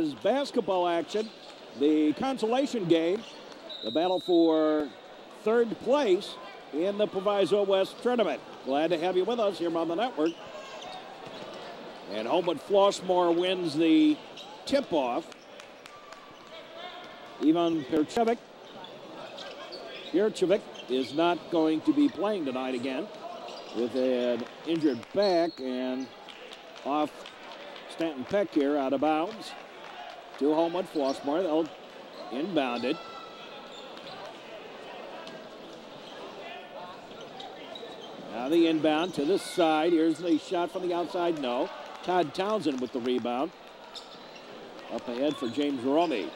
is basketball action. The consolation game, the battle for third place in the Proviso West Tournament. Glad to have you with us here on the network. And Homewood Flossmoor wins the tip-off. Ivan Pircevic is not going to be playing tonight again with an injured back, and off Stanton Peck here out of bounds to Homewood Flossmoor. They'll inbound it. Now the inbound to this side. Here's the shot from the outside. No. Todd Townsend with the rebound. Up ahead for James Romy.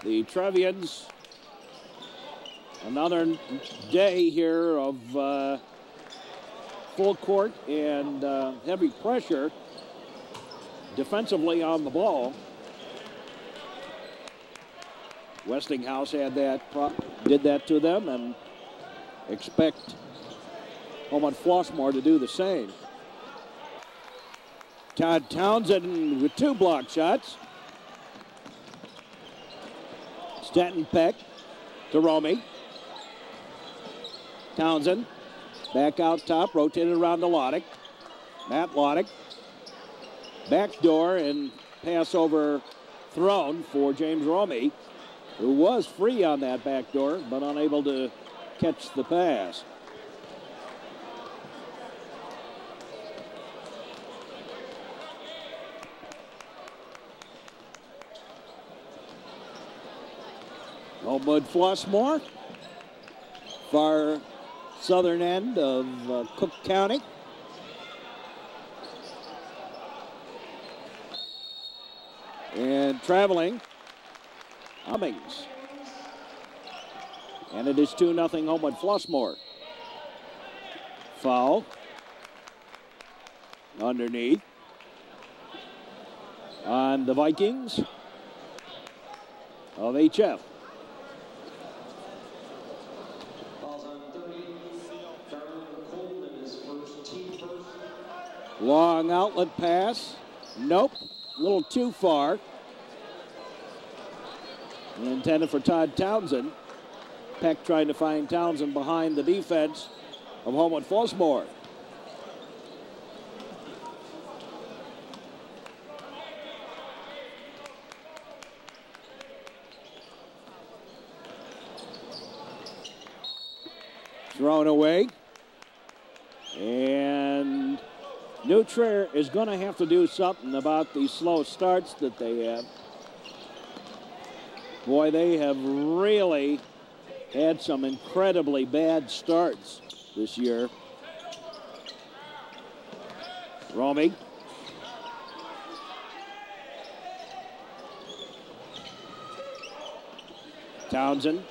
The Trevians, another day here of full court and heavy pressure defensively on the ball. Westinghouse had that, did that to them, and expect Homewood Flossmoor to do the same. Todd Townsend with 2 block shots. Stanton Peck to Romy. Townsend back out top, rotated around to Loddick. Matt Loddick. Backdoor and pass over thrown for James Romy, who was free on that backdoor but unable to catch the pass. Homewood Flossmoor, far southern end of Cook County. And traveling, Cummings. And it is 2-0 Homewood Flossmoor. Foul. Underneath. On the Vikings of HF. Long outlet pass. Nope. A little too far. And intended for Todd Townsend. Peck trying to find Townsend behind the defense of Homewood Flossmoor. Thrown away. And New Trier is going to have to do something about these slow starts that they have. Boy, they have really had some incredibly bad starts this year. Romy. Townsend.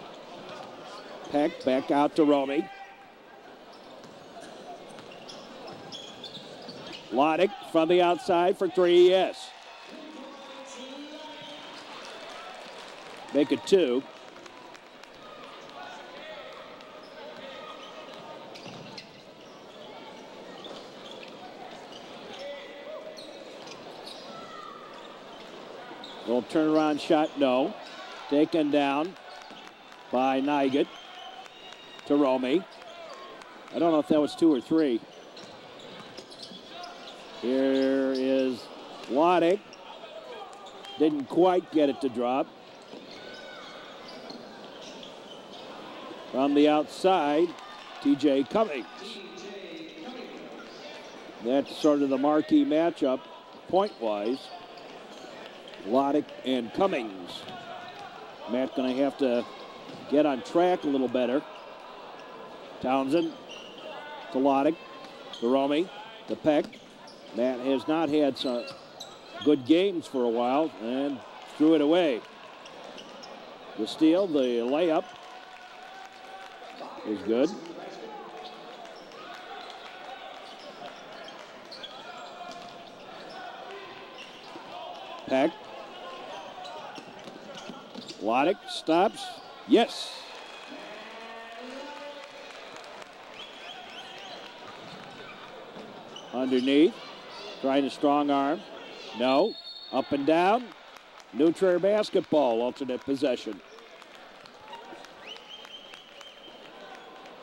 Peck back out to Romy. Loddick from the outside for 3, yes. Make it 2. Little turnaround shot, no. Taken down by Nygett to Romy. I don't know if that was 2 or 3. Here is Loddick. Didn't quite get it to drop. From the outside, TJ Cummings. That's sort of the marquee matchup, point-wise. Loddick and Cummings. Matt going to have to get on track a little better. Townsend to Loddick, to Romy, to Peck. Matt has not had some good games for a while and threw it away. The steal, the layup is good. Peck. Loddick stops. Yes. Underneath. Trying to strong arm. No. Up and down. New Trier basketball, alternate possession.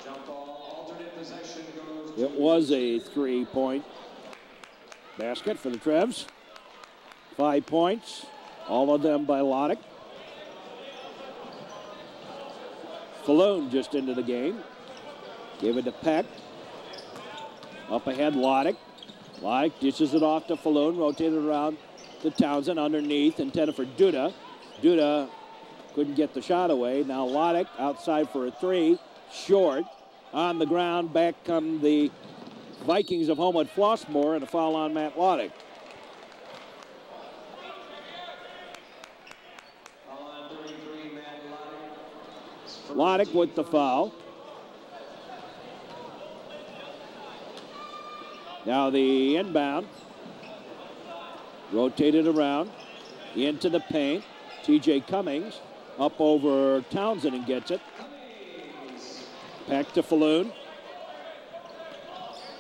Jump ball, alternate possession goes. It was a 3-point basket for the Trevs. 5 points, all of them by Loddick. Falloon just into the game. Gave it to Peck. Up ahead, Loddick. Loddick dishes it off to Falloon, rotated around to Townsend underneath, intended for Duda. Duda couldn't get the shot away. Now Loddick outside for a 3, short. On the ground, back come the Vikings of Homewood Flossmoor, and a foul on Matt Loddick. On 33, Matt Loddick. Loddick with the foul. Now the inbound. Rotated around. Into the paint. TJ Cummings up over Townsend and gets it. Peck to Falloon.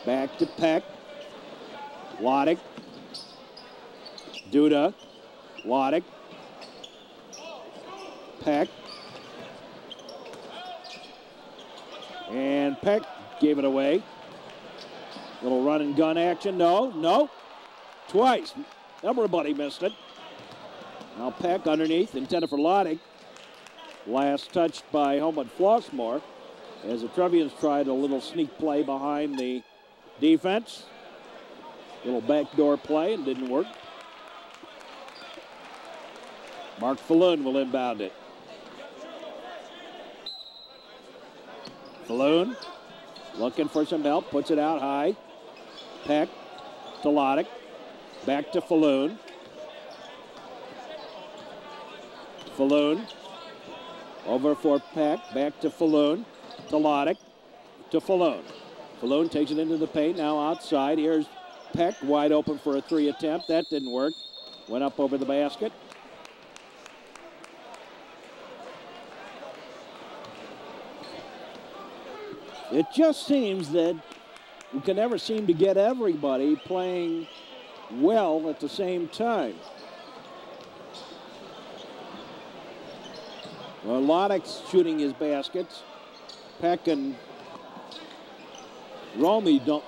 Back to Peck. Loddick. Duda. Loddick. Peck. And Peck gave it away. Little run and gun action. No. Twice. Everybody missed it. Now Peck underneath, intended for Loddick. Last touched by Homewood Flossmoor as the Trevians tried a little sneak play behind the defense. Little backdoor play and didn't work. Mark Falloon will inbound it. Falloon looking for some help, puts it out high. Peck to Loddick. Back to Falloon. Falloon over for Peck. Back to Falloon. To Loddick. To Falloon. Falloon takes it into the paint. Now outside. Here's Peck wide open for a 3 attempt. That didn't work. Went up over the basket. It just seems that we can never seem to get everybody playing well at the same time. Well, Loddick's shooting his baskets. Peck and Romy don't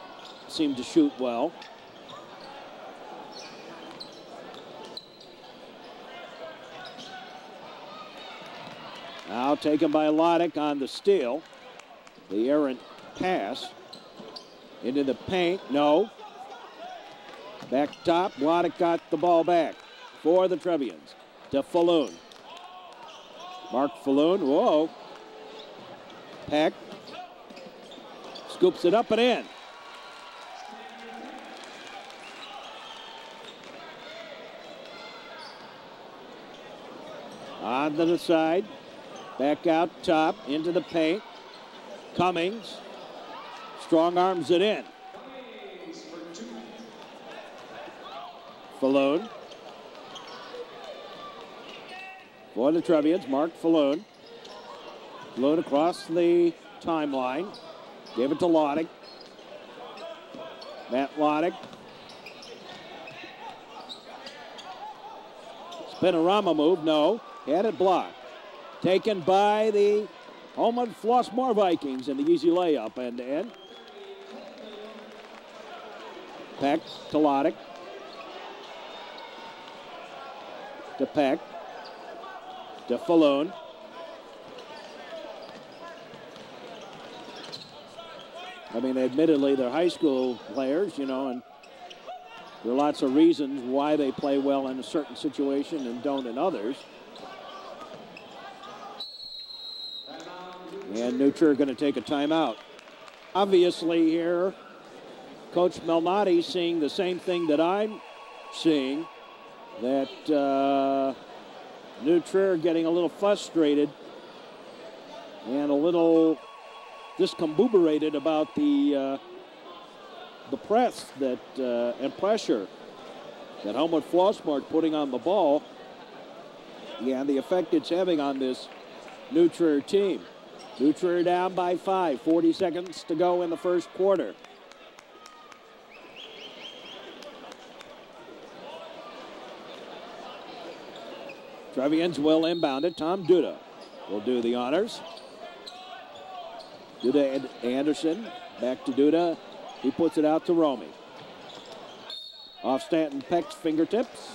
seem to shoot well. Now taken by Loddick on the steal. The errant pass into the paint. No. Back top. Loddick got the ball back for the Trevians. To Falloon. Mark Falloon. Whoa. Peck. Scoops it up and in. On to the side. Back out top. Into the paint. Cummings, strong arms it in. Falloon. For the Trevians, Mark Falloon. Falloon across the timeline. Gave it to Loddick. Matt Loddick. Spinorama move, no. Had it blocked. Taken by the Homewood Flossmoor Vikings in the easy layup end to end. Peck to Loddick. To Peck. To Falloon. I mean, admittedly, they're high school players, you know, and there are lots of reasons why they play well in a certain situation and don't in others. And New Trier going to take a timeout. Obviously here, Coach Malnati seeing the same thing that I'm seeing, that New Trier getting a little frustrated and a little discombobulated about the press that and pressure that Homewood Flossmoor putting on the ball, and the effect it's having on this New Trier team. New Trier down by 5, 40 seconds to go in the first quarter. Trevians will inbound it. Tom Duda will do the honors. Duda and Anderson. Back to Duda. He puts it out to Romy. Off Stanton Peck's fingertips.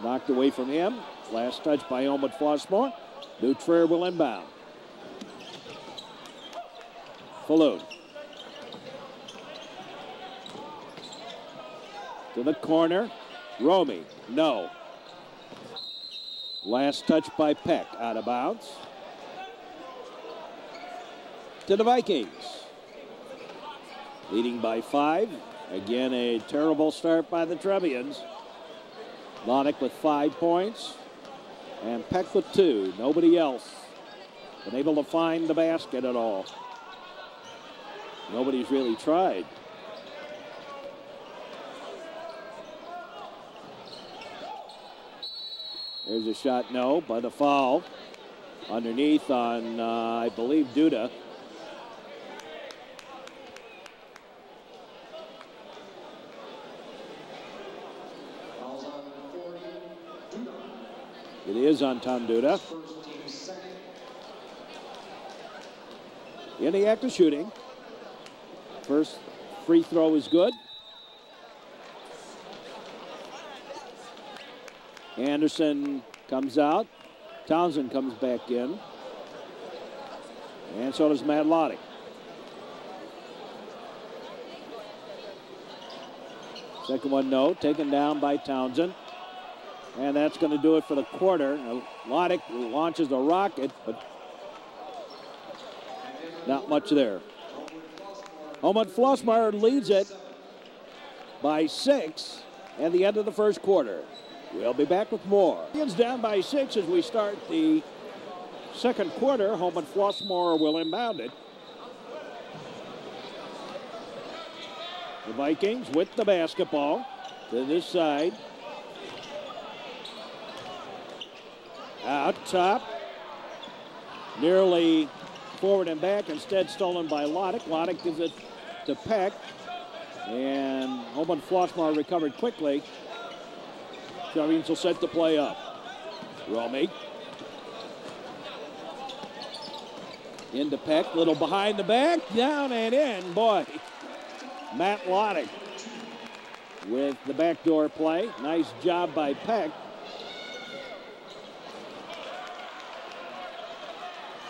Knocked away from him. Last touch by Homewood Flossmoor. Dutrier will inbound. Falloon. To the corner. Romy. No. Last touch by Peck. Out of bounds. To the Vikings. Leading by 5. Again, a terrible start by the Trevians. Lonick with 5 points. And Peck with 2. Nobody else been able to find the basket at all. Nobody's really tried. There's a shot, no, but a foul. Underneath on, I believe, Duda. It is on Tom Duda. In the act of shooting. First free throw is good. Anderson comes out. Townsend comes back in. And so does Matt Lottie. Second one, no. Taken down by Townsend. And that's going to do it for the quarter. Lottie launches a rocket, but not much there. Homewood Flossmoor leads it by 6 at the end of the first quarter. We'll be back with more. It's down by 6 as we start the second quarter. Homewood Flossmoor will inbound it. The Vikings with the basketball to this side. Out top. Nearly forward and back. Instead stolen by Loddick. Loddick gives it to Peck. And Homewood Flossmoor recovered quickly. Trevians will set the play up. Romy. Into Peck. Little behind the back. Down and in. Boy. Matt Loddick with the backdoor play. Nice job by Peck.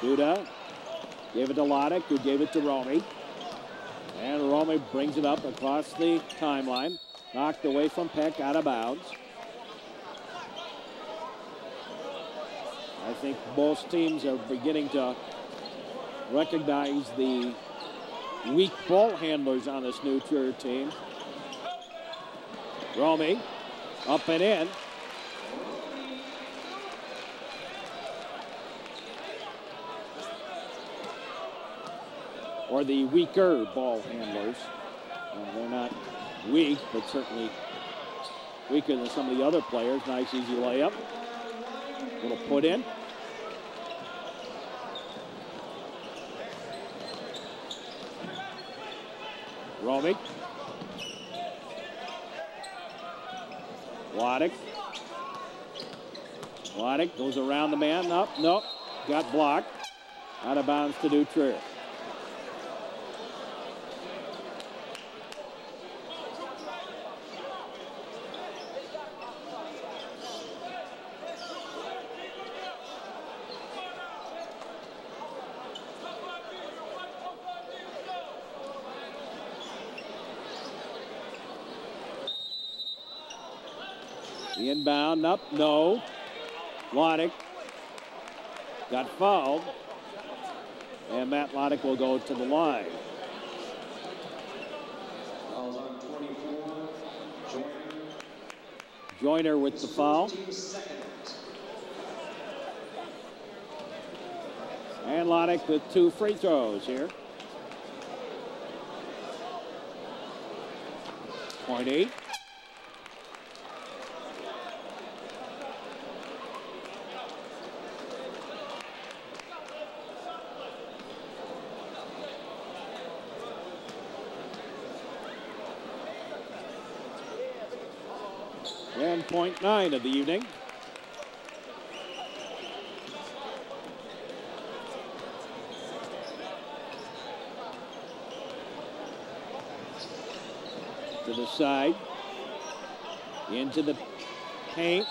Duda gave it to Loddick, who gave it to Romy. And Romy brings it up across the timeline. Knocked away from Peck, out of bounds. I think most teams are beginning to recognize the weak ball handlers on this new Trier team. Romy, up and in. Or the weaker ball handlers. They're not weak, but certainly weaker than some of the other players. Nice, easy layup. Little put in. Romy. Loddick. Loddick goes around the man. Up, nope. Got blocked. Out of bounds to Dutrier. The inbound up, no. Loddick got fouled. And Matt Loddick will go to the line. Fouls on 24. Joyner with the foul. And Loddick with 2 free throws here. Point 8. And point 9 of the evening. To the side. Into the paint.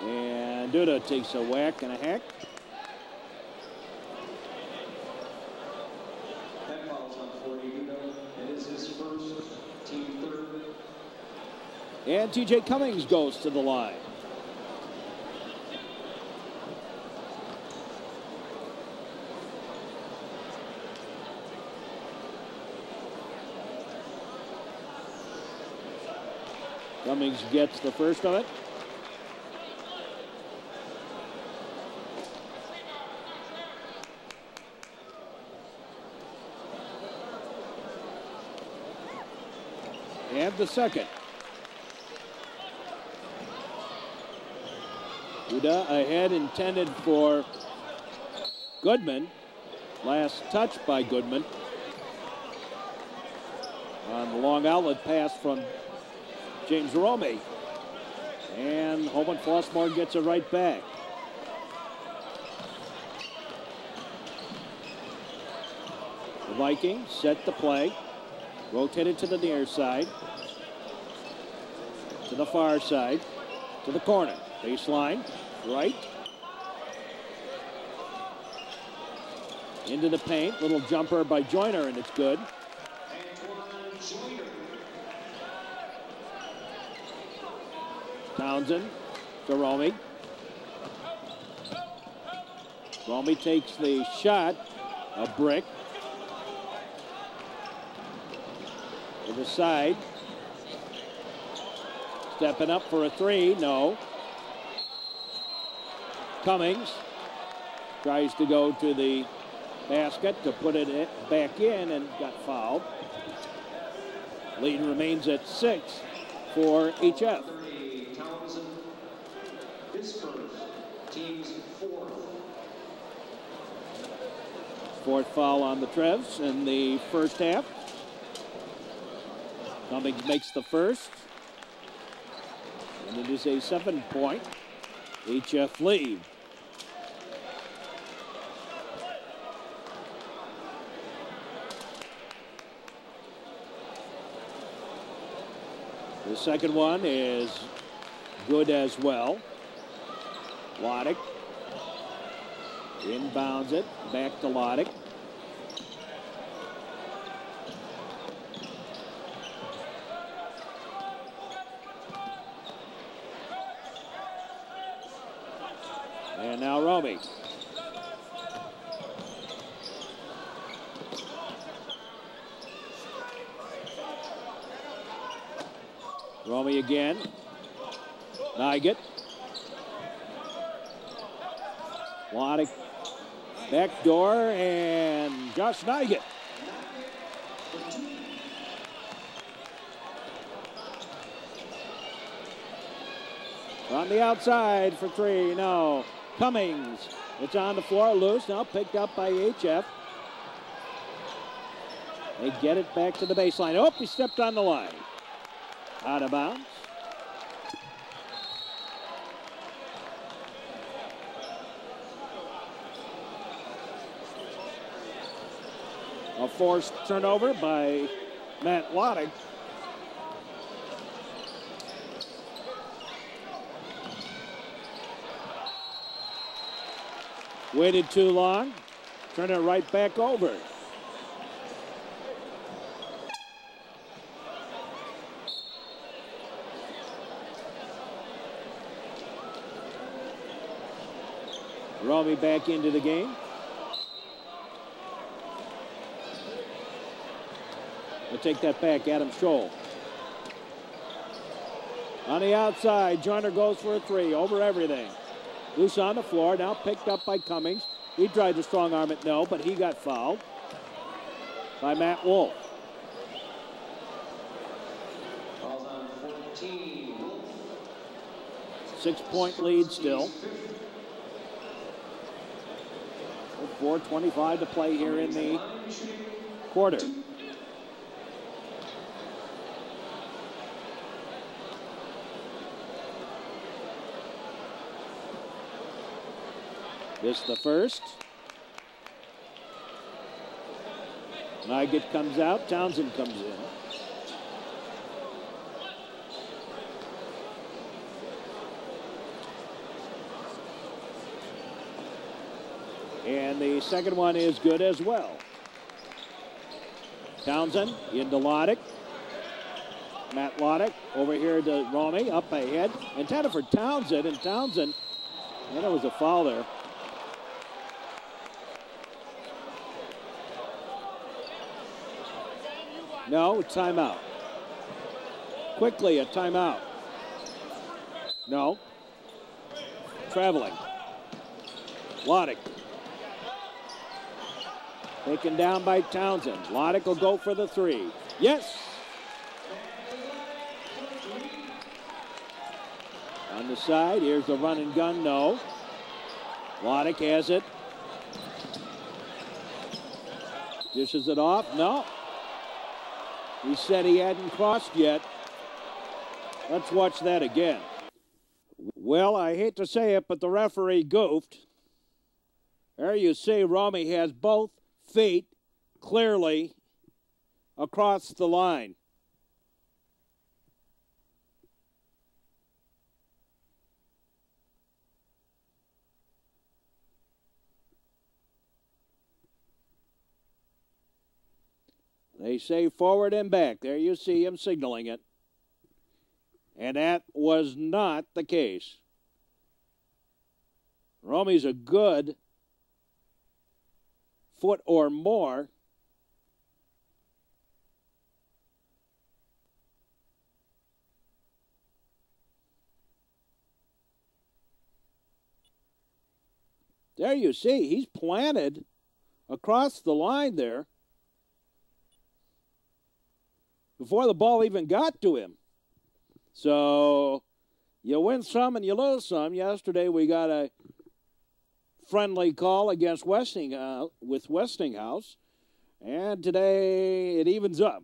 And Duda takes a whack and a hack. That foul's on 40, Duda. It is his first, team third. And TJ Cummings goes to the line. Cummings gets the first of it. And the second. Duda ahead, intended for Goodman. Last touch by Goodman. On the long outlet pass from James Romey. And Homewood Flossmoor gets it right back. The Vikings set the play. Rotated to the near side. To the far side. To the corner. Baseline. Right. Into the paint. Little jumper by Joyner, and it's good. Townsend to Romey. Romey takes the shot. A brick. To the side. Stepping up for a three. No. Cummings tries to go to the basket to put it back in and got fouled. Lead remains at 6 for HF. Townsend, his first, team's Fourth foul on the Trevs in the first half. Cummings makes the first. And it is a 7-point HF lead. The second one is good as well. Loddick inbounds it, back to Loddick. And now Romey. Romey again. Nygett. Loddick. Back door, and Josh Nygett. On the outside for three, no. Cummings, it's on the floor, loose, now picked up by HF. They get it back to the baseline. Oh, he stepped on the line. Out of bounds. A forced turnover by Matt Loddick. Waited too long. Turn it right back over. Romey back into the game. We'll take that back, Adam Scholl. On the outside, Joyner goes for a three, over everything. Loose on the floor, now picked up by Cummings. He tried to strong arm it, no, but he got fouled by Matt Wolf. Fouls on 14. 6-point lead still. 4:25 to play here in the quarter. This the first. Nygett comes out, Townsend comes in. And the second one is good as well. Townsend into Loddick. Matt Loddick over here to Romy, up ahead. Intended for Townsend, and Townsend, and there was a foul there. No, timeout. Quickly, a timeout. No. Traveling. Loddick. Taken down by Townsend. Loddick will go for the three. Yes! On the side, here's the run and gun. No. Loddick has it. Dishes it off. No. He said he hadn't crossed yet. Let's watch that again. Well, I hate to say it, but the referee goofed. There you see Romy has both feet clearly across the line. They say forward and back. There you see him signaling it. And that was not the case. Romy's a good foot or more. There you see, he's planted across the line there before the ball even got to him. So you win some and you lose some. Yesterday we got a friendly call against Westinghouse, and today it evens up.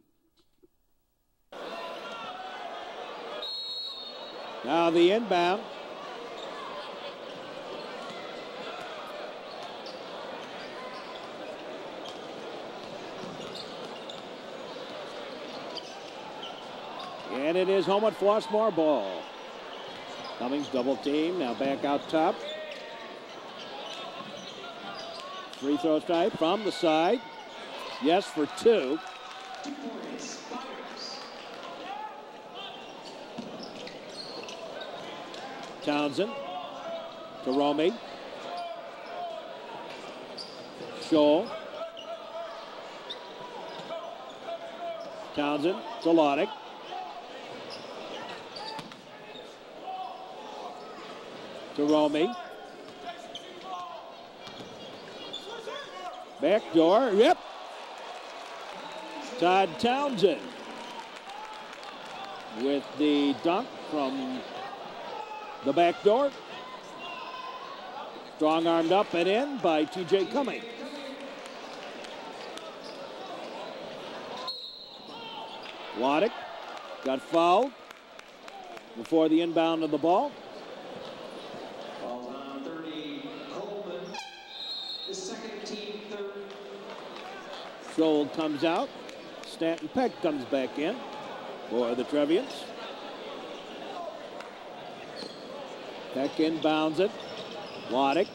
Now the inbound. And it is Homewood Flossmoor ball. Cummings double team, now back out top. Free throw strike from the side. Yes for two. Townsend to Romy. Scholl. Townsend to Loddick. To Romy. Back door, yep. Todd Townsend with the dunk from the back door. Strong armed up and in by T.J. Cummings. Loddick got fouled before the inbound of the ball. Scholl comes out. Stanton Peck comes back in for the Trevians. Peck inbounds it. Loddick.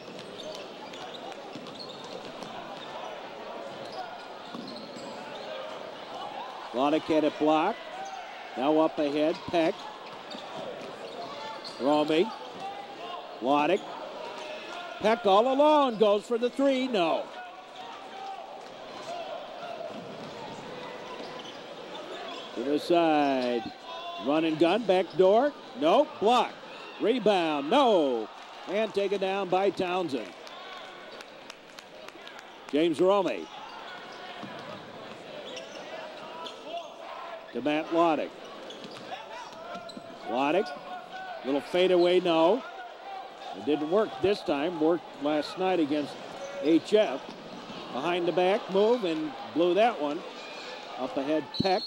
Loddick had it blocked. Now up ahead, Peck. Romy. Loddick. Peck all alone, goes for the three, no. To the side. Run and gun, back door. Nope, block. Rebound, no. And taken down by Townsend. James Romy. To Matt Loddick. Loddick. Little fadeaway, no. It didn't work this time. Worked last night against HF. Behind the back move and blew that one. Up ahead, Peck.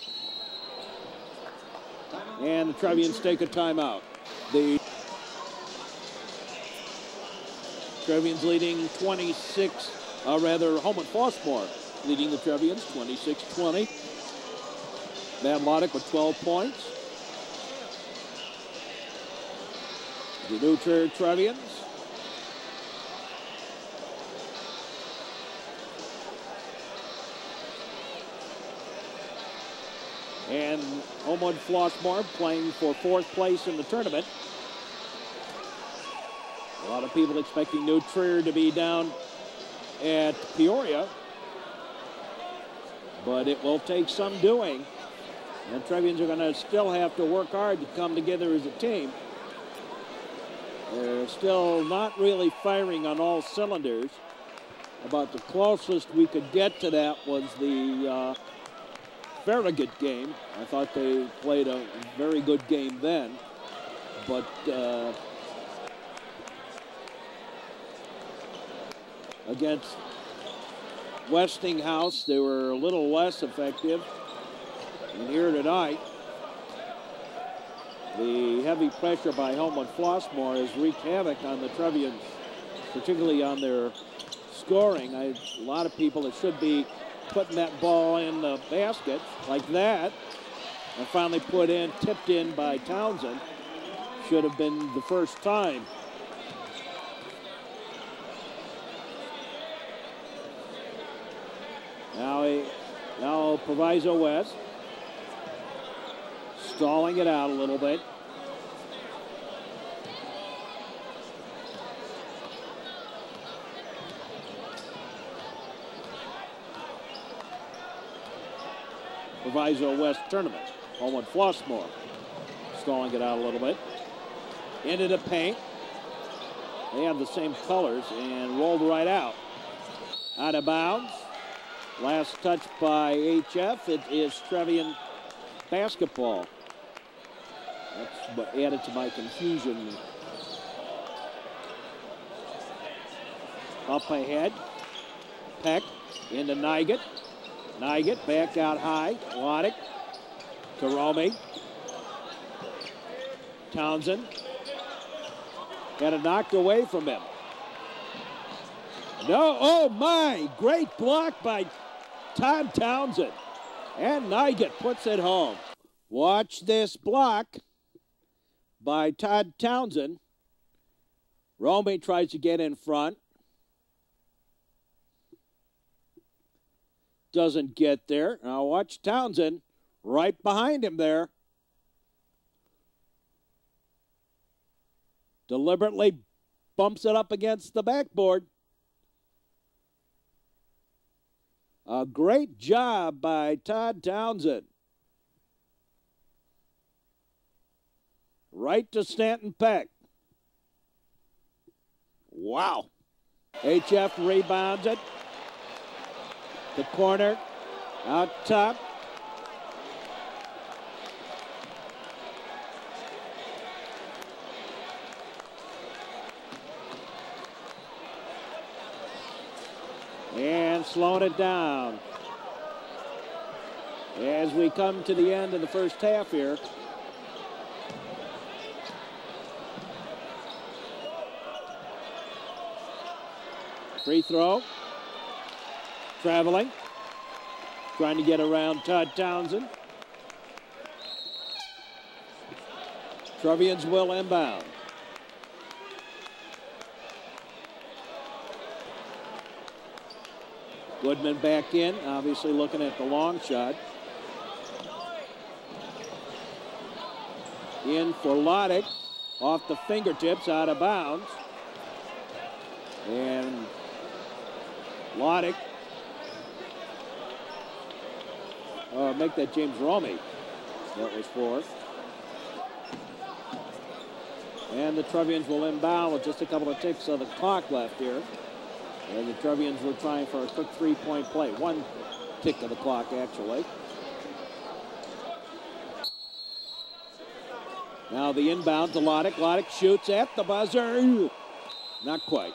And the Trevians take a timeout. The Trevians leading 26, Homewood Flossmoor leading the Trevians 26-20. Matt Loddick with 12 points. The New Trevians And Homewood Flossmoor playing for 4th place in the tournament. A lot of people expecting New Trier to be down at Peoria. But it will take some doing. And Trevians are going to still have to work hard to come together as a team. They're still not really firing on all cylinders. About the closest we could get to that was the Farragut game. I thought they played a very good game then. But against Westinghouse, they were a little less effective. And here tonight, the heavy pressure by Homewood Flossmoor has wreaked havoc on the Trevians, particularly on their scoring. A lot of people that should be putting that ball in the basket like that, and finally tipped in by Townsend. Should have been the first time. Now Proviso West stalling it out a little bit. Proviso West Tournament. Homewood Flossmoor stalling it out a little bit. Into the paint. They have the same colors and rolled right out. Out of bounds. Last touch by HF. It is Trevian basketball. That's what added to my confusion. Up ahead. Peck into Nygett. Nygett back out high. Lodick to Romy. Townsend. Got it knocked away from him. No, oh my, great block by Todd Townsend. And Nygett puts it home. Watch this block by Todd Townsend. Romy tries to get in front. Doesn't get there. Now watch Townsend right behind him there. Deliberately bumps it up against the backboard. A great job by Todd Townsend. Right to Stanton Peck. Wow. HF rebounds it. The corner. Out top. And slowing it down. As we come to the end of the first half here. Free throw. Traveling. Trying to get around Todd Townsend. Trevians will inbound. Goodman back in, obviously looking at the long shot. In for Lodick, off the fingertips, out of bounds. And Lodick, make that James Romy. That was for. And the Trevians will inbound with just a couple of ticks of the clock left here. And the Trevians were trying for a quick three-point play. One tick of the clock, actually. Now the inbound to Lodick. Lodick shoots at the buzzer. Not quite.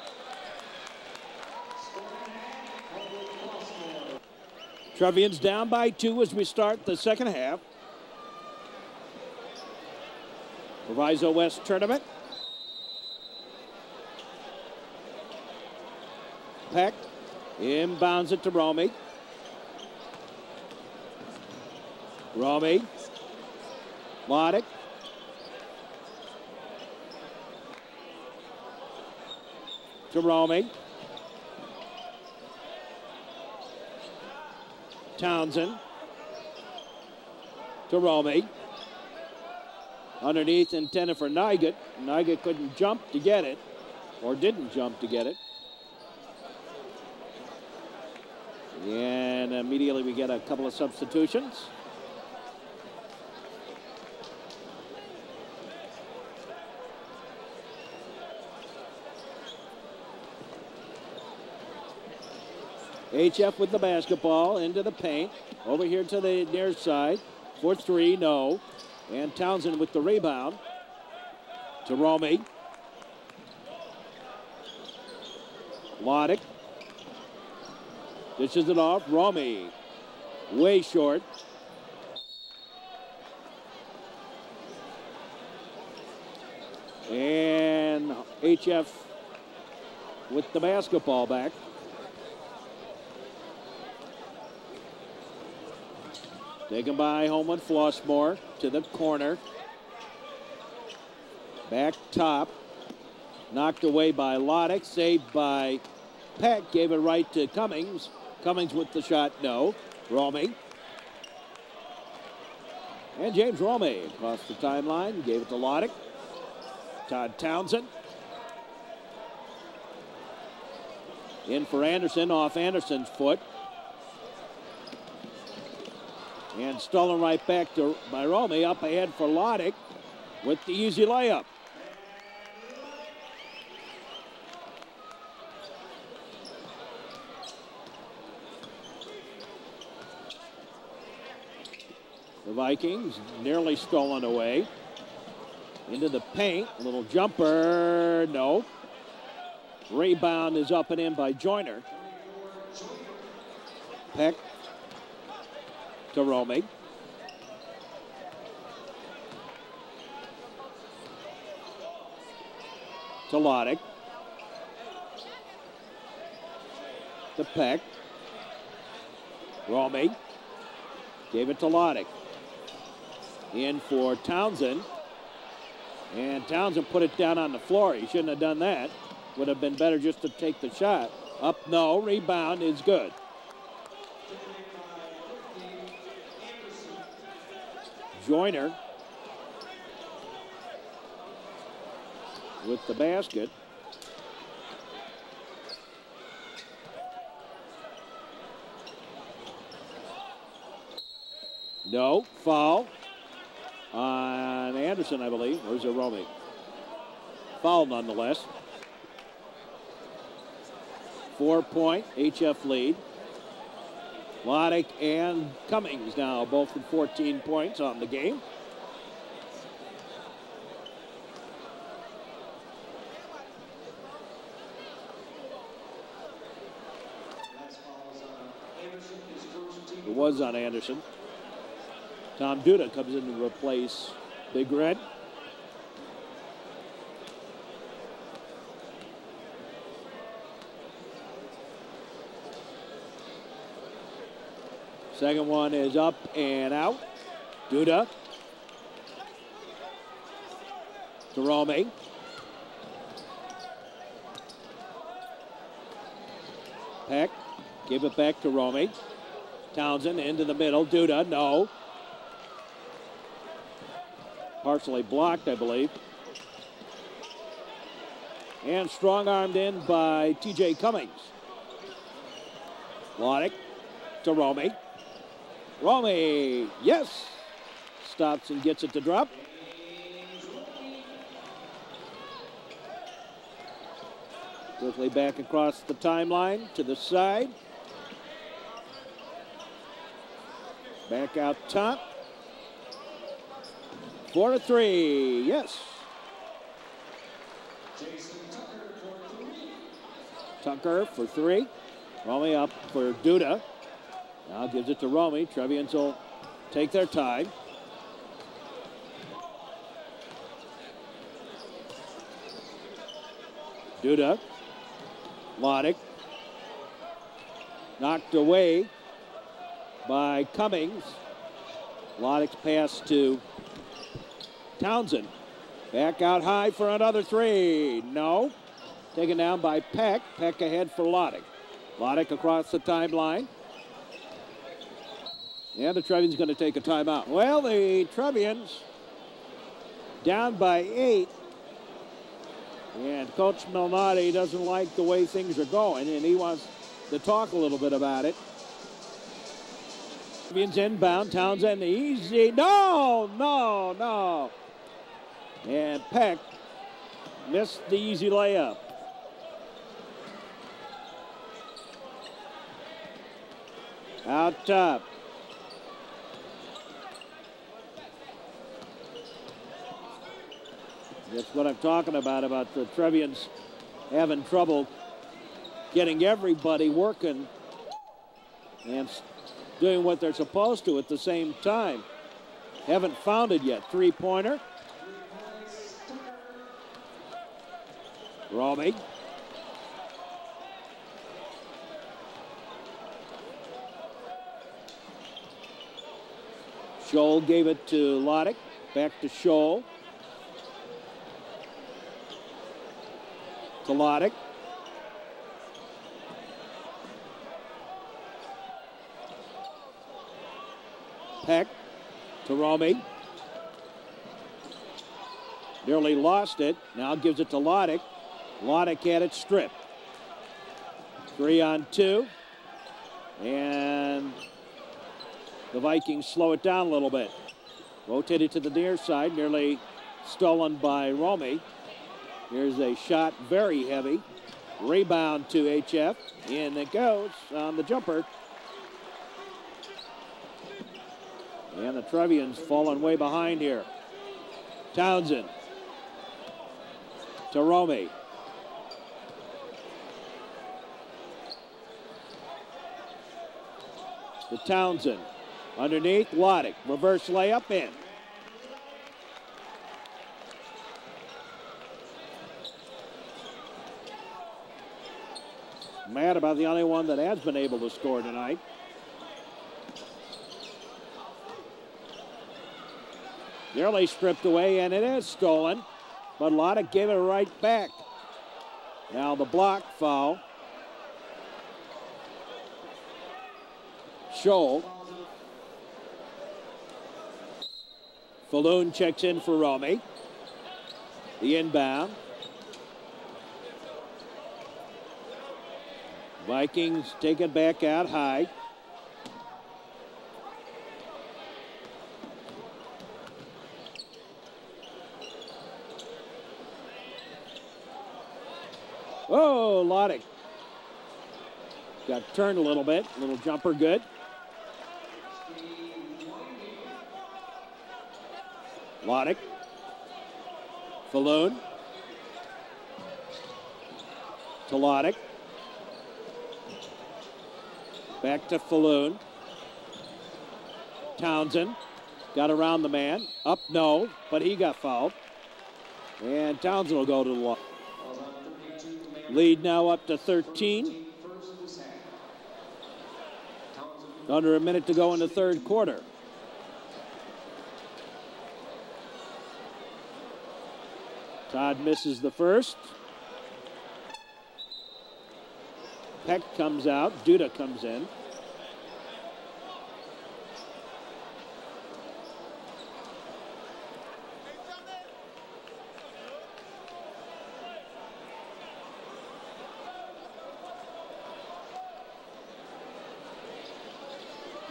Trevians down by 2 as we start the second half. Proviso West Tournament. Peck inbounds it to Romy. Romy. Lodick. To Romy. Townsend. to Romy. Underneath, intended for Nygett. Nygett couldn't jump to get it, or didn't jump to get it. And immediately we get a couple of substitutions. HF with the basketball into the paint. Over here to the near side. For three, no. And Townsend with the rebound to Romy. Lodick dishes it off. Romy way short. And HF with the basketball back. Taken by Homewood Flossmoor to the corner. Back top. Knocked away by Lodick. Saved by Peck. Gave it right to Cummings. Cummings with the shot, no. Romy. And James Romy across the timeline. Gave it to Lodick. Todd Townsend. In for Anderson, off Anderson's foot. And stolen right back by Romy. Up ahead for Lodick with the easy layup. The Vikings nearly stolen away. Into the paint. Little jumper. No. Rebound is up and in by Joyner. Peck to Romy. To Lodick. To Peck. Romy. Gave it to Lodick. In for Townsend. And Townsend put it down on the floor. He shouldn't have done that. Would have been better just to take the shot. Up, no. Rebound is good. Joyner with the basket. No, foul on Anderson, I believe. Or is it Romy? Foul nonetheless. 4-point HF lead. Lodick and Cummings now both with 14 points on the game. It was on Anderson. Tom Duda comes in to replace Big Red. Second one is up and out. Duda to Romy. Peck give it back to Romy. Townsend into the middle. Duda, no. Partially blocked, I believe. And strong-armed in by T.J. Cummings. Lodick to Romy. Romy, yes. Stops and gets it to drop. Quickly back across the timeline to the side. Back out top. 4-3, yes. Tucker for three. Romy up for Duda. Now gives it to Romy. Trevians will take their time. Duda. Lodick. Knocked away by Cummings. Lodick's pass to Townsend. Back out high for another three. No. Taken down by Peck. Peck ahead for Lodick. Lodick across the timeline. And the Trevian's going to take a timeout. Well, the Trevians down by 8. And Coach Malnati doesn't like the way things are going, and he wants to talk a little bit about it. Trevians inbound. Townsend easy. No. And Peck missed the easy layup. Out top. That's what I'm talking about the Trevians having trouble getting everybody working and doing what they're supposed to at the same time. Haven't found it yet. Three-pointer. Romey. Scholl gave it to Loddick. Back to Scholl. To Loddick. Peck to Romey. Nearly lost it. Now gives it to Loddick. Loddick had it stripped. 3-on-2. And the Vikings slow it down a little bit. Rotated to the near side. Nearly stolen by Romey. Here's a shot, very heavy. Rebound to HF. In it goes on the jumper. And the Trevians falling way behind here. Townsend to Romey. To Townsend. Underneath, Loddick. Reverse layup in. Mad about the only one that has been able to score tonight. Nearly stripped away, and it is stolen. But Loddick gave it right back. Now the block foul. Scholl. Falloon checks in for Romey. The inbound. Vikings take it back out high. Oh, Loddick got turned a little bit. Little jumper good. Loddick. Falloon. To Loddick. Back to Falloon. Townsend got around the man. Up, no, but he got fouled. And Townsend will go to the line. Lead now up to 13. Under a minute to go in the third quarter. Todd misses the first. Peck comes out. Duda comes in.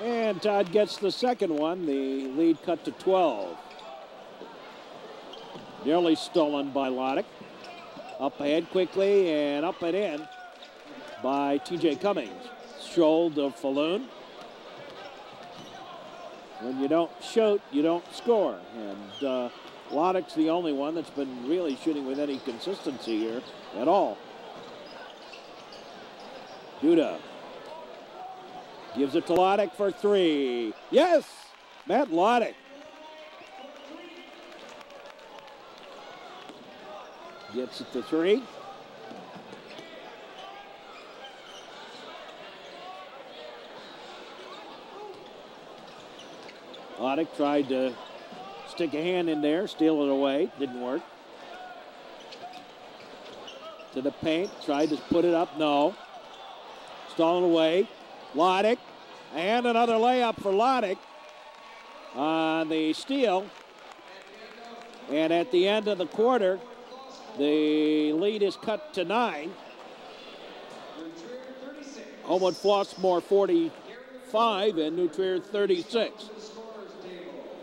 And Todd gets the second one. The lead cut to 12. Nearly stolen by Loddick. Up ahead quickly and up and in by T.J. Cummings. Scholl to Falloon. When you don't shoot, you don't score. And Loddick's the only one that's been really shooting with any consistency here at all. Duda gives it to Loddick for three. Yes! Matt Loddick. Gets it to three. Loddick tried to stick a hand in there, steal it away. Didn't work. To the paint. Tried to put it up. No. Stolen away. Loddick. And another layup for Loddick on the steal. And at the end of the quarter, the lead is cut to 9. Homewood Flossmoor 45 and New Trier 36.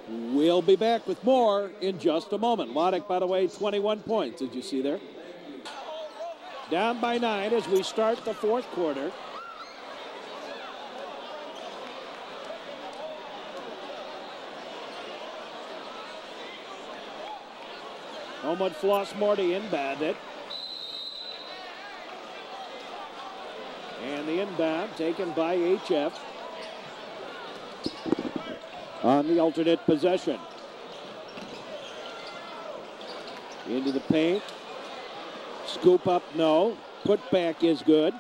We'll be back with more in just a moment. Loddick, by the way, 21 points. Did you see there? Down by 9 as we start the fourth quarter. Homewood Flossmoor to inbound it. And the inbound taken by HF on the alternate possession. Into the paint. Scoop up, no. Put back is good.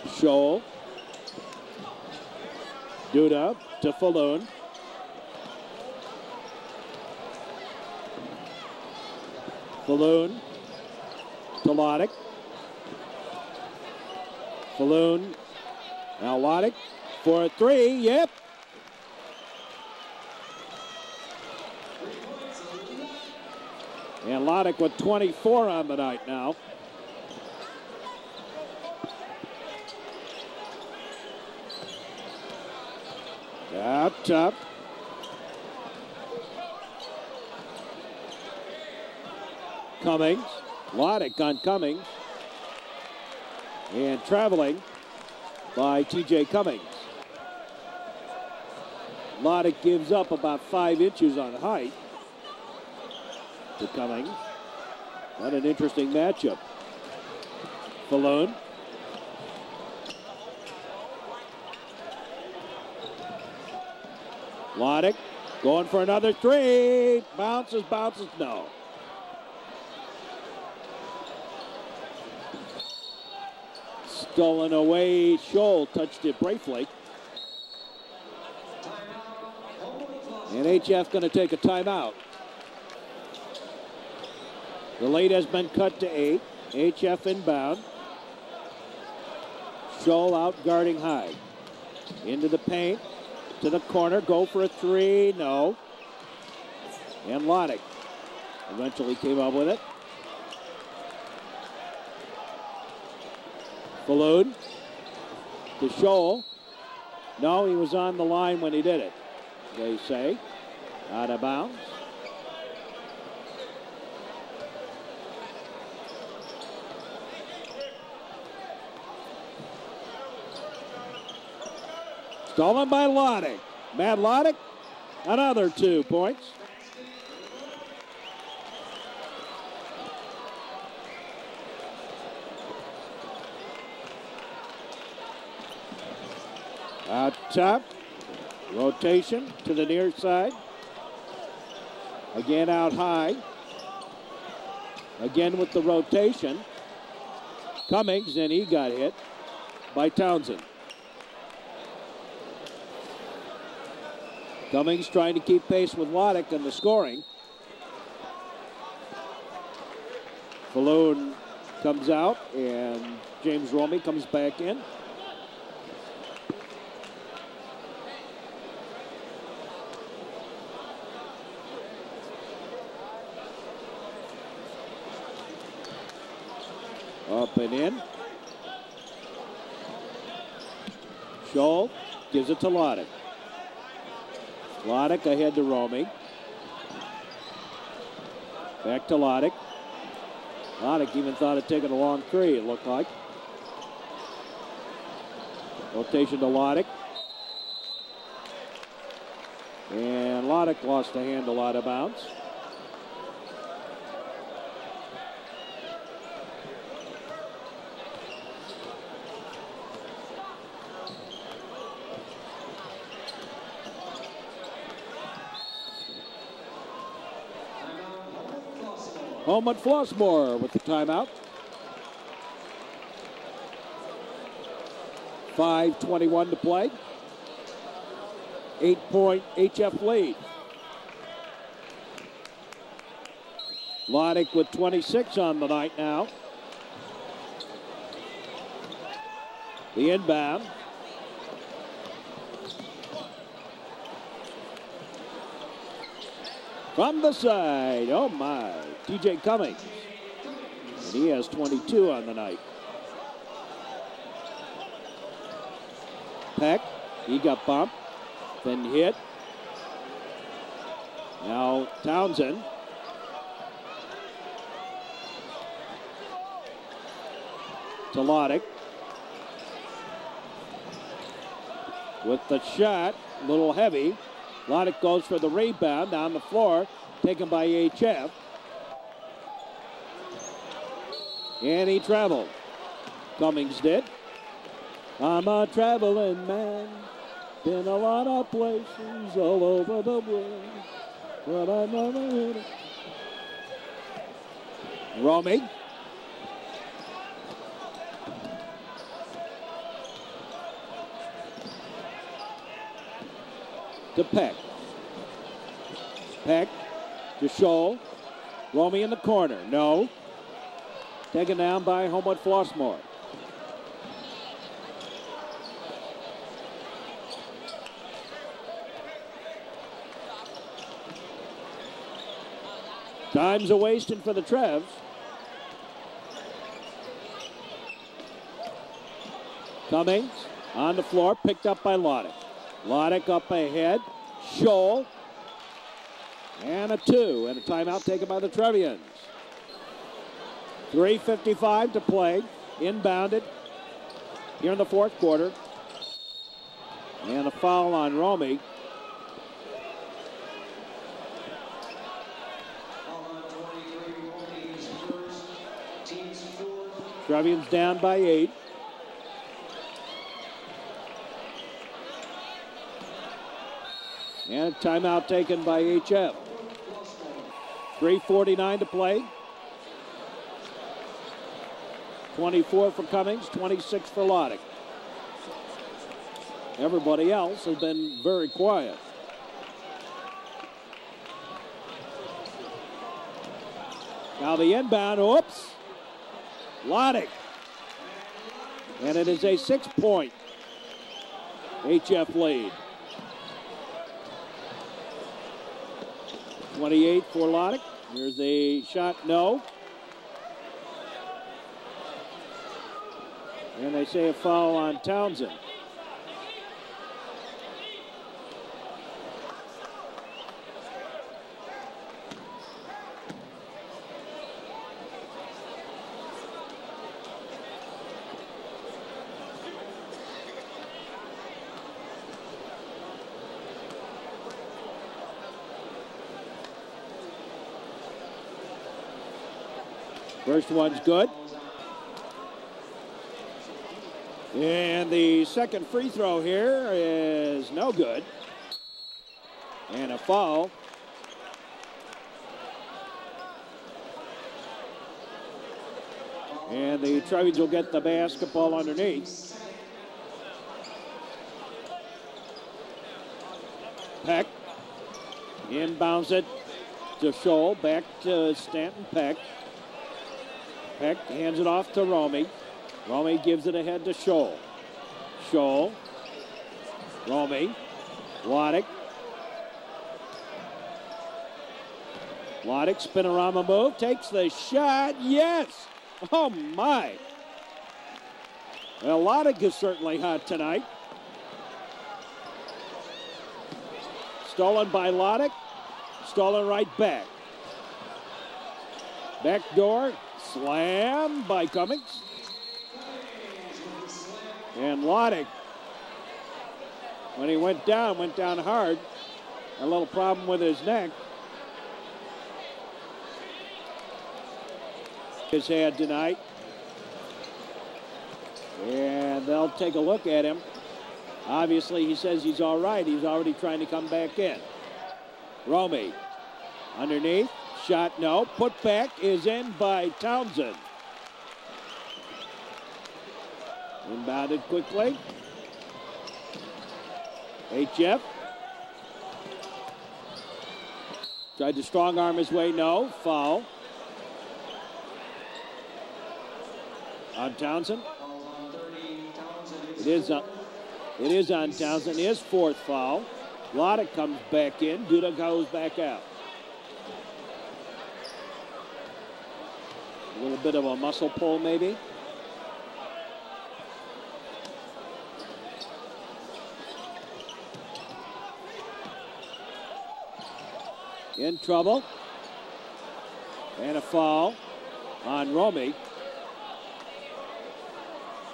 Scholl. Duda to Falloon. Falloon to Loddick. Falloon. Now Loddick for a 3. Yep. And Loddick with 24 on the night now. Up top. Cummings. Loddick on Cummings. And traveling by TJ Cummings. Loddick gives up about 5 inches on height to Cummings. What an interesting matchup. Falloon. Loddick going for another 3. Bounces, no. Stolen away. Scholl touched it briefly. And HF going to take a timeout. The lead has been cut to 8. HF inbound. Scholl out guarding high. Into the paint. To the corner. Go for a 3. No. And Loddick eventually came up with it. Falloon to Scholl. No, he was on the line when he did it, they say. Out of bounds. Stolen by Loddick. Matt Loddick, another 2 points. Out top, rotation to the near side. Again out high. Again with the rotation. Cummings, and he got hit by Townsend. Cummings trying to keep pace with Loddick in the scoring. Falloon comes out, and James Romy comes back in. Up and in. Scholl gives it to Loddick. Loddick ahead to Romy. Back to Loddick. Loddick even thought of taking a long 3, it looked like. Rotation to Loddick. And Loddick lost the handle out of bounds. Homewood Flossmoor with the timeout. 5:21 to play. 8-point HF lead. Lodick with 26 on the night now. The inbound. From the side, oh my, T.J. Cummings. And he has 22 on the night. Peck, he got bumped, then hit. Now Townsend. To Lodick. With the shot, a little heavy. Lodick goes for the rebound down the floor, taken by HF. And he traveled. Cummings did. I'm a traveling man, been a lot of places all over the world, but I never hit it. Romig. To Peck. Peck to Scholl. Romy in the corner. No. Taken down by Homewood Flossmoor. Time's a-wasting for the Trevs. Cummings on the floor, picked up by Lodick. Lodick up ahead. Scholl. And a 2. And a timeout taken by the Trevians. 3:55 to play. Inbounded here in the fourth quarter. And a foul on Romy. Trevians down by 8. And a timeout taken by HF. 3:49 to play. 24 for Cummings, 26 for Lodick. Everybody else has been very quiet. Now the inbound, oops. Lodick. And it is a 6-point HF lead. 28 for Lodick. Here's the shot, no. And they say a foul on Townsend. First one's good. And the second free throw here is no good. And a foul. And the Trevians will get the basketball underneath. Peck inbounds it to Scholl. Back to Stanton Peck. Peck hands it off to Romy. Romy gives it ahead to Scholl. Scholl. Romy. Lodick. Lodick, spinorama move, takes the shot. Yes! Oh, my. Well, Lodick is certainly hot tonight. Stolen by Lodick. Stolen right back. Back door. Slam by Cummings. And Lodick, when he went down hard. A little problem with his neck. His head tonight. And they'll take a look at him. Obviously, he says he's all right. He's already trying to come back in. Romy, underneath. Shot, no. Put back is in by Townsend. Inbounded quickly. HF. Tried to strong arm his way, no. Foul. On Townsend. Fouls on 30. Townsend. It is on Townsend. His fourth foul. Loddick comes back in. Duda goes back out. A little bit of a muscle pull, maybe. In trouble. And a foul on Romy.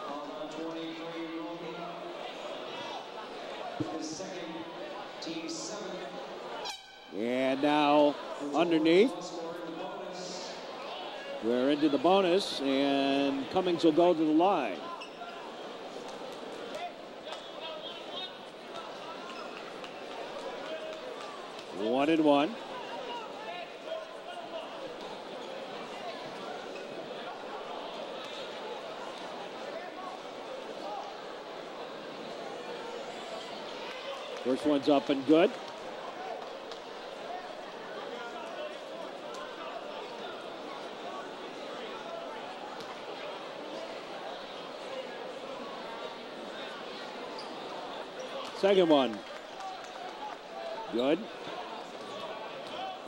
Fouls on 23. Romy. His second. Team 7. And now underneath. We're into the bonus, and Cummings will go to the line. One and one. First one's up and good. Second one. Good.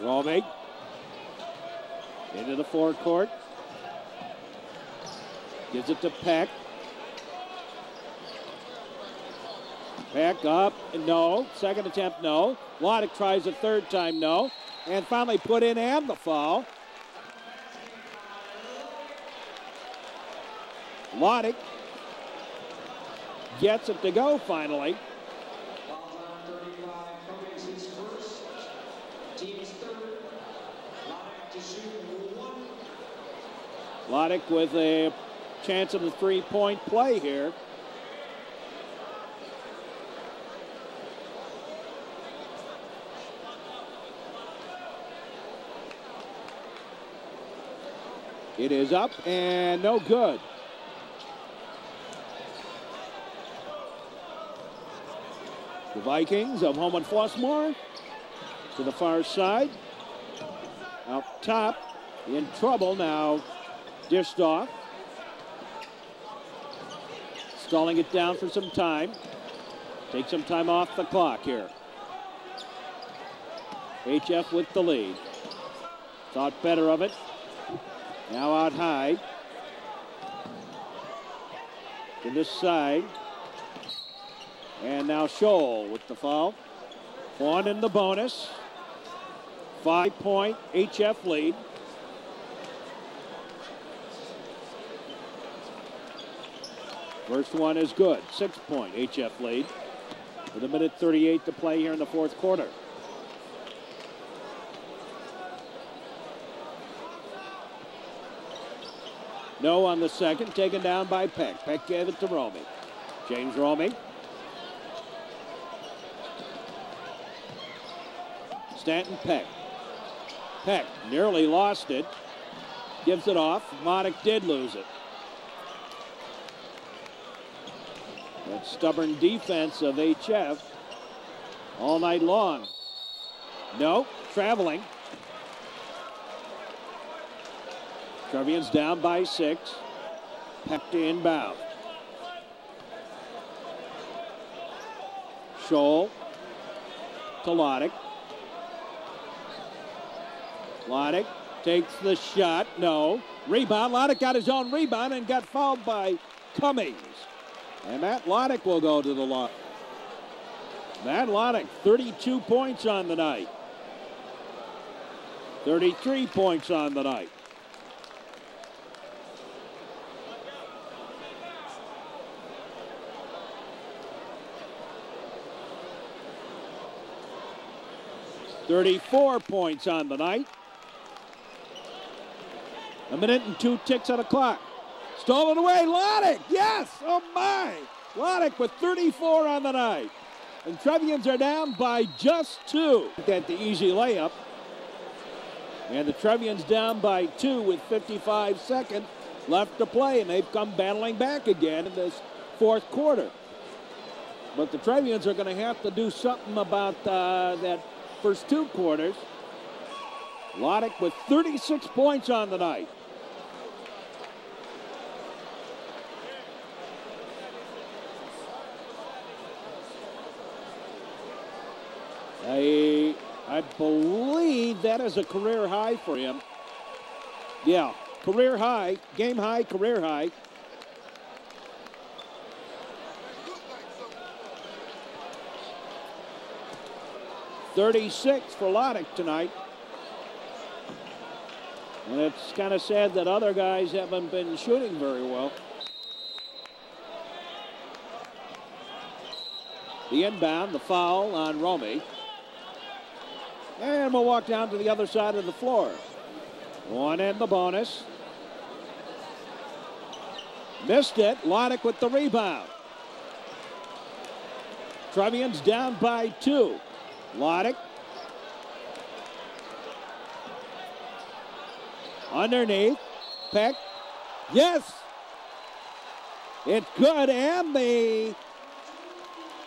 Romy. Into the forecourt. Gives it to Peck. Peck up, no. Second attempt, no. Loddick tries a third time, no. And finally put in and the foul. Loddick gets it to go finally. Fouls on 35. Cummings his first. Team's third. Loddick to shoot one. Loddick with a chance of the three-point play here. It is up and no good. The Vikings of Homewood Flossmoor to the far side. Out top, in trouble now, dished off. Stalling it down for some time. Take some time off the clock here. HF with the lead. Thought better of it. Now out high. To this side. And now Scholl with the foul. One in the bonus. 5-point HF lead. First one is good. 6-point HF lead. With 1:38 to play here in the fourth quarter. No on the second, taken down by Peck. Peck gave it to Romy. James Romy. Stanton Peck. Peck nearly lost it. Gives it off. Loddick did lose it. That stubborn defense of HF all night long. No, traveling. Trevian's down by 6. Peck to inbound. Scholl to Loddick. Loddick takes the shot. No. Rebound. Loddick got his own rebound and got fouled by Cummings. And Matt Loddick will go to the line. Matt Loddick, 32 points on the night. 33 points on the night. .34 points on the night. 1 minute and 2 ticks on the clock. Stolen away, Loddick, yes, oh my. Loddick with 34 on the night. And Trevians are down by just 2. At the easy layup. And the Trevians down by 2 with 55 seconds left to play. And they've come battling back again in this fourth quarter. But the Trevians are going to have to do something about that first 2 quarters. Loddick with 36 points on the night. I believe that is a career high for him. Yeah, career high, game high, career high. .36 for Loddick tonight. And it's kind of sad that other guys haven't been shooting very well. The inbound, the foul on Romy. And we'll walk down to the other side of the floor. One in the bonus. Missed it. Loddick with the rebound. Trevian's down by 2. Loddick. Underneath. Peck. Yes! It's good, and the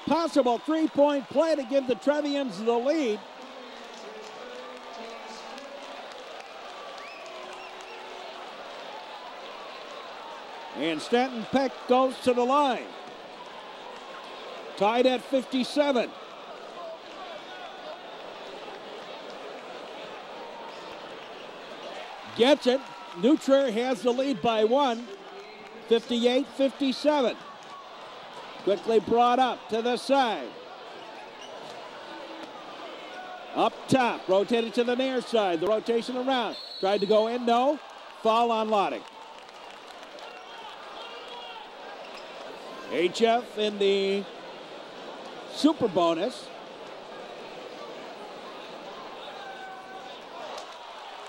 possible three-point play to give the Trevians the lead. And Stanton Peck goes to the line. Tied at 57. Gets it. New Trier has the lead by 1. 58-57. Quickly brought up to the side. Up top. Rotated to the near side. The rotation around. Tried to go in. No. Foul on Loddick. HF in the super bonus.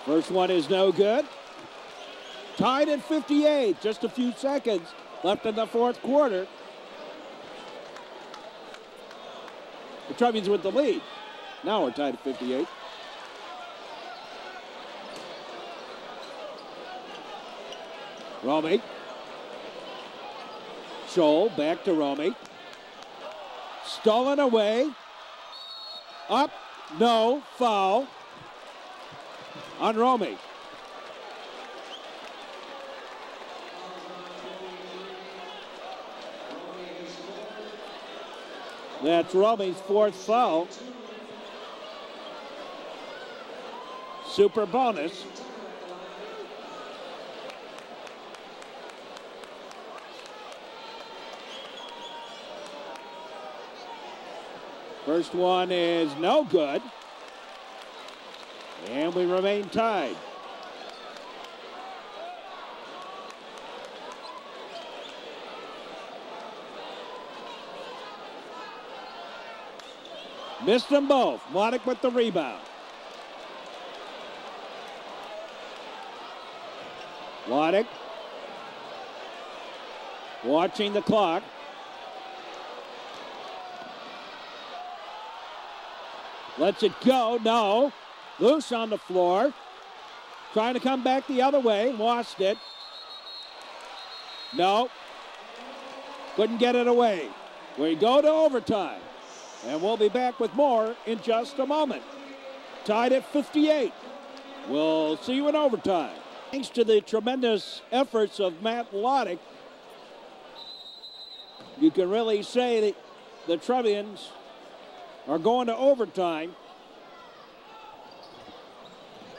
First one is no good. Tied at 58. Just a few seconds left in the fourth quarter. The Trevians with the lead. Now we're tied at 58. Romy. Scholl back to Romy. Stolen away. Up. No. Foul on Romy. That's Romy's fourth foul. Super bonus. First one is no good. And we remain tied. Missed them both. Loddick with the rebound. Loddick watching the clock. Lets it go. No. Loose on the floor. Trying to come back the other way. Lost it. No. Couldn't get it away. We go to overtime. And we'll be back with more in just a moment. Tied at 58. We'll see you in overtime. Thanks to the tremendous efforts of Matt Loddick, you can really say that the Trevians are going to overtime.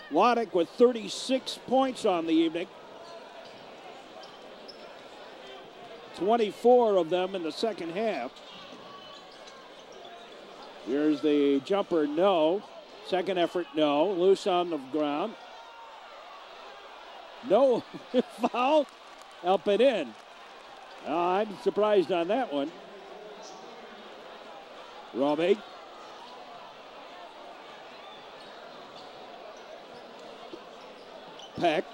Loddick with 36 points on the evening. 24 of them in the second half. Here's the jumper, no. Second effort, no. Loose on the ground. No foul. Up and in. I'm surprised on that one. Romy. Peck.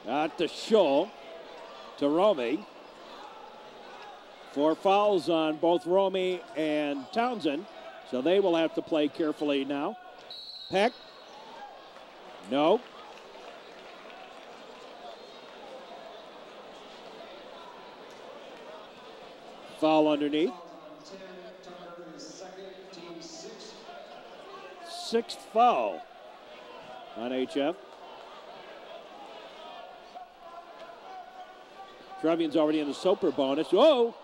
Out to Scholl. To Romy. 4 fouls on both Romy and Townsend, so they will have to play carefully now. Peck. No. Foul underneath. Sixth foul on HF. Trevian's already in the super bonus. Whoa!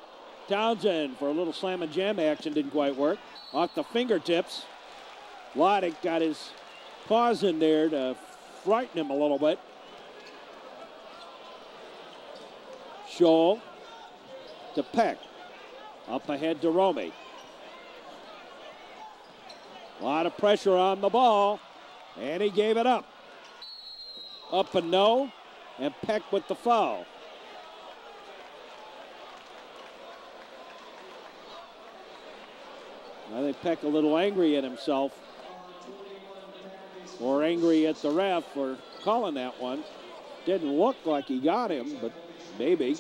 Townsend for a little slam and jam action, didn't quite work. Off the fingertips. Loddick got his paws in there to frighten him a little bit. Scholl to Peck. Up ahead to Romy. A lot of pressure on the ball, and he gave it up. Up and no, and Peck with the foul. I think Peck a little angry at himself, or angry at the ref for calling that one. Didn't look like he got him, but maybe.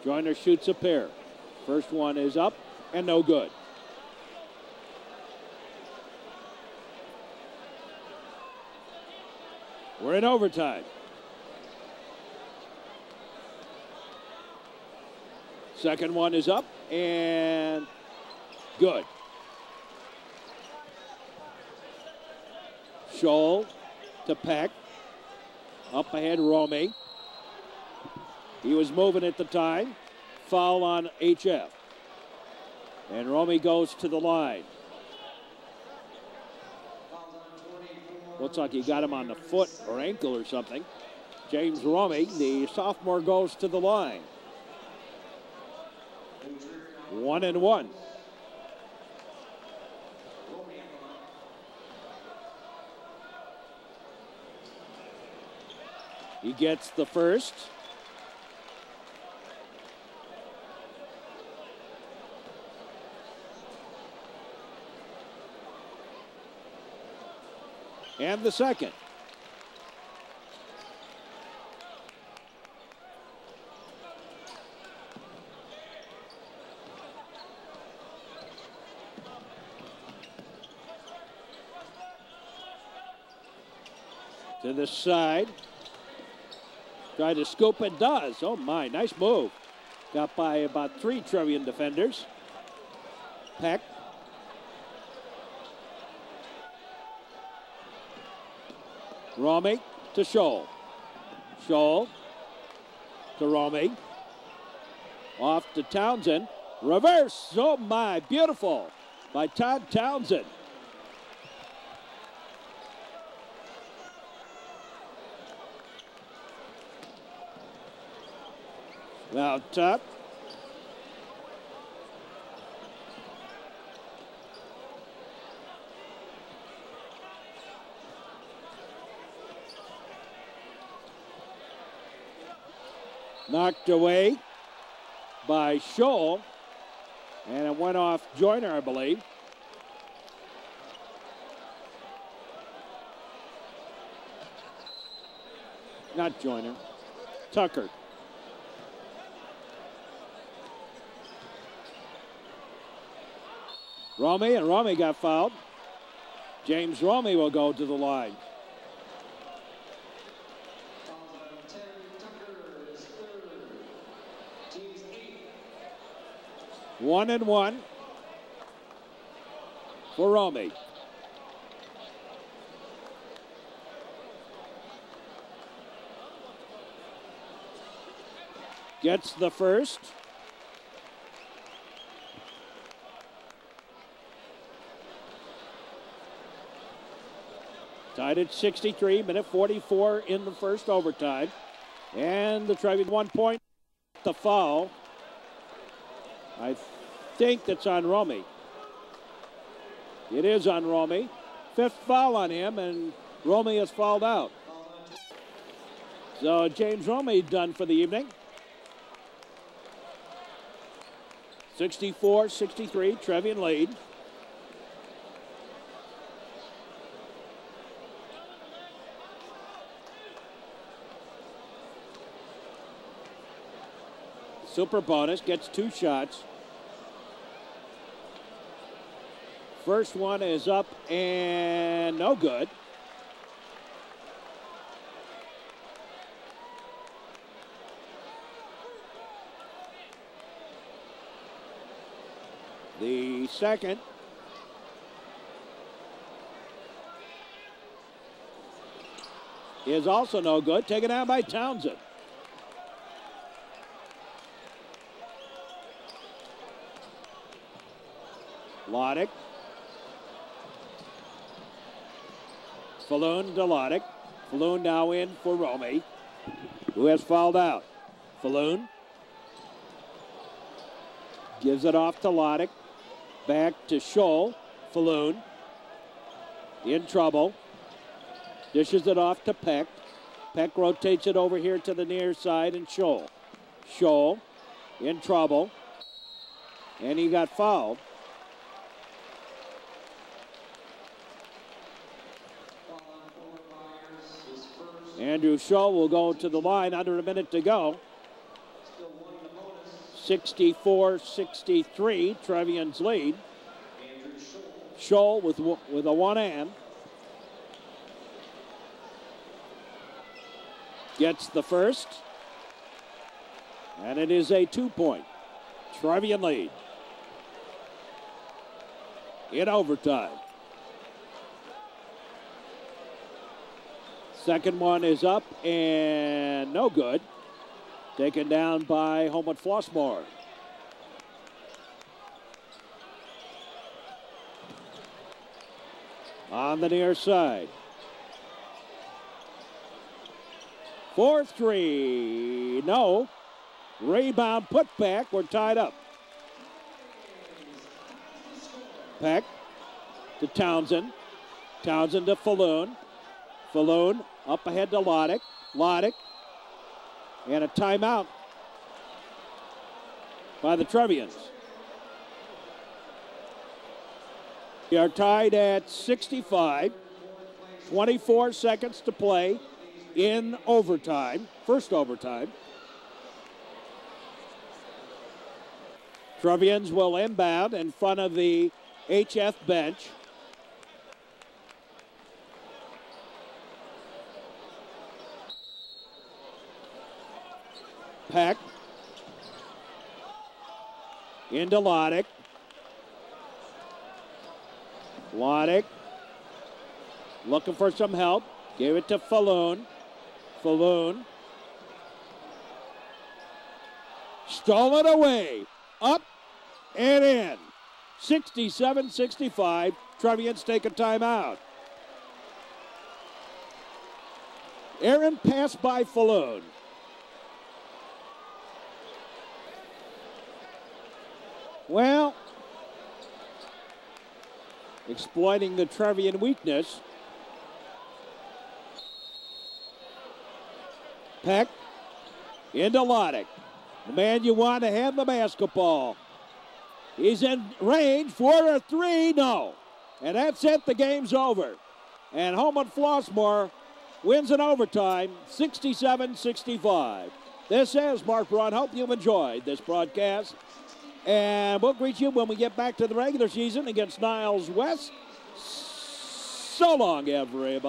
Joyner shoots a pair. First one is up and no good. We're in overtime. Second one is up and good. Scholl to Peck. Up ahead, Romy. He was moving at the time. Foul on HF. And Romy goes to the line. Looks like he got him on the foot or ankle or something. James Romy, the sophomore, goes to the line. 1-1. He gets the first. And the second. To the side. Tried to scoop it, does. Oh my, nice move. Got by about 3 Trevian defenders. Peck. Romy to Scholl. Scholl to Romy. Off to Townsend. Reverse. Oh my, beautiful by Todd Townsend. Now top. Knocked away by Scholl, and it went off Joyner, I believe. Not Joyner, Tucker. Romy, and Romy got fouled. James Romy will go to the line. 1-1 for Romy. Gets the first. Tied at 63, minute 44 in the first overtime. And the Trevian 1 point. The foul. I think that's on Romy. It is on Romy. 5th foul on him, and Romy has fouled out. So James Romy done for the evening. 64-63, Trevian lead. Super bonus, gets 2 shots. First one is up and no good. The second. is also no good. Taken down by Townsend. Lodick. Falloon to Lodick. Falloon now in for Romy, who has fouled out. Falloon gives it off to Lodick. Back to Scholl. Falloon in trouble. Dishes it off to Peck. Peck rotates it over here to the near side, and Scholl. Scholl in trouble. And he got fouled. Andrew Scholl will go to the line, under a minute to go. 64-63, Trevian's lead. Scholl with a one-hand. Gets the first. And it is a 2-point Trevian lead in overtime. Second one is up and no good. Taken down by Homewood Flossmoor. On the near side. 4-3, no. Rebound, put back, we're tied up. Peck to Townsend. Townsend to Falloon. Falloon up ahead to Lodick. Lodick. And a timeout by the Trevians. We are tied at 65. 24 seconds to play in overtime. First overtime. Trevians will inbound in front of the HF bench. Peck into Lodick. Lodick looking for some help. Gave it to Falloon. Falloon stole it away. Up and in. 67-65. Trevians take a timeout. Aaron passed by Falloon. Well, exploiting the Trevian weakness. Peck into Lodick. The man you want to have the basketball. He's in range for a three, no. And that's it, the game's over. And Homewood Flossmoor wins in overtime, 67-65. This is Mark Braun. Hope you've enjoyed this broadcast. And we'll greet you when we get back to the regular season against Niles West. So long, everybody.